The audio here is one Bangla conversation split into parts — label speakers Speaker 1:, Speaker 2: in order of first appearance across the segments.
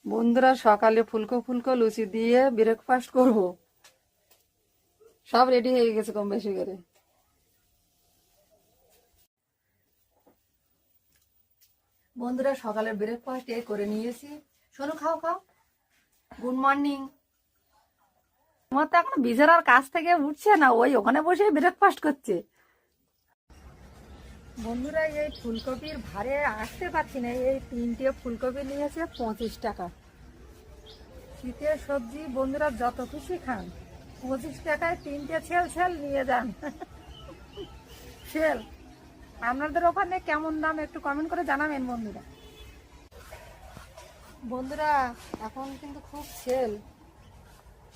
Speaker 1: বন্ধুরা, সকালে ফুলকো ফুলকো লুচি দিয়ে ব্রেকফাস্ট করব। সব রেডি হয়ে গেছে কম বেশি করে। বন্ধুরা, সকালের ব্রেকফাস্ট এই করে নিয়েছি। শোনো, খাও খাও। Good morning. তোমার তো এখন বিছানার কাছ থেকে উঠছে না, ওই ওখানে বসে ব্রেকফাস্ট করছে। বন্ধুরা, এই ফুলকপির ভারে আসতে পারছি না। এই 3টে ফুলকপি নিয়েছে 25 টাকা। শীতের সবজি বন্ধুরা যত খুশি খান, 25 টাকায় 3টে ছেল ছেল নিয়ে যান। সেল। আপনাদের ওখানে কেমন দাম একটু কমেন্ট করে জানাবেন বন্ধুরা। বন্ধুরা, এখন কিন্তু খুব সেল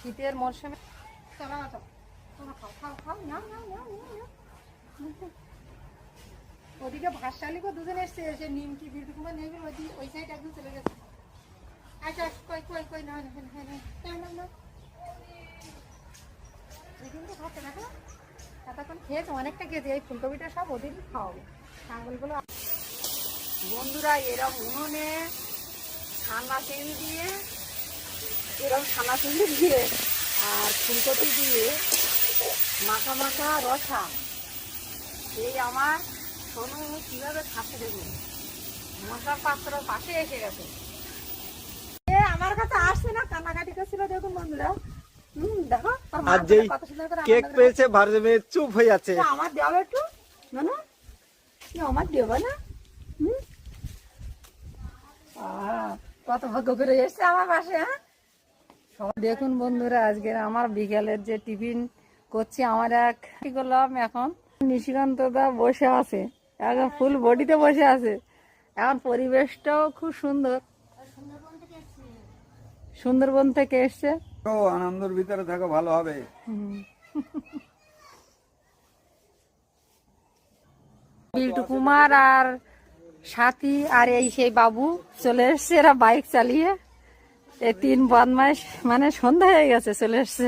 Speaker 1: শীতের মরশুমে। ওদিকে ভাষালিকে দুজন এসছে, এসে নিমকি বিউটি কুমার নেবে, ওই সাইড একদম চলে গেছে। আচ্ছা, কই কই কই না না কিন্তু খাচ্ছে না। এতক্ষণ খেয়েছে, অনেকটা খেয়েছে। এই ফুলকপিটা সব ওদেরই খাওয়াবে, ছাগলগুলো। বন্ধুরা, এরকম উনুনে ছানা চিংড়ি দিয়ে, আর ফুলকপি দিয়ে মাখা মাখা রসা, এই আমার সোনু কিভাবে খাচ্ছে দেখুন। মশলার পাত্র পাশে এসে গেছে। আমার কাছে আসছে না, কান্নাকাটি করছিল দেখুন বন্ধুরা। দেখো
Speaker 2: আর যেই কেক পেয়েছে ভারত মেয়ে চুপ হয়ে যাচ্ছে।
Speaker 1: আমার দেওয়া একটু না, আমার দেবো না। কত ভাগ্য করে এসছে আমার পাশে। হ্যাঁ, দেখুন বন্ধুরা, আজকে আমার বিকেলের যে টিফিন করছি, আমার এক কি করলাম, এখন নিশিকান্ত দা বসে আছে, এখন ফুল বডিতে বসে আছে। এখন পরিবেশটাও খুব সুন্দর। সুন্দরবন থেকে এসছে।
Speaker 2: আনন্দের ভিতরে থাকো, ভালো হবে।
Speaker 1: বিল্টু কুমার আর সাথী আর এই সেই বাবু চলে এসছে, এরা বাইক চালিয়ে। এই 3 বদমাইশ, মানে সন্ধ্যা হয়ে গেছে, চলে এসছে।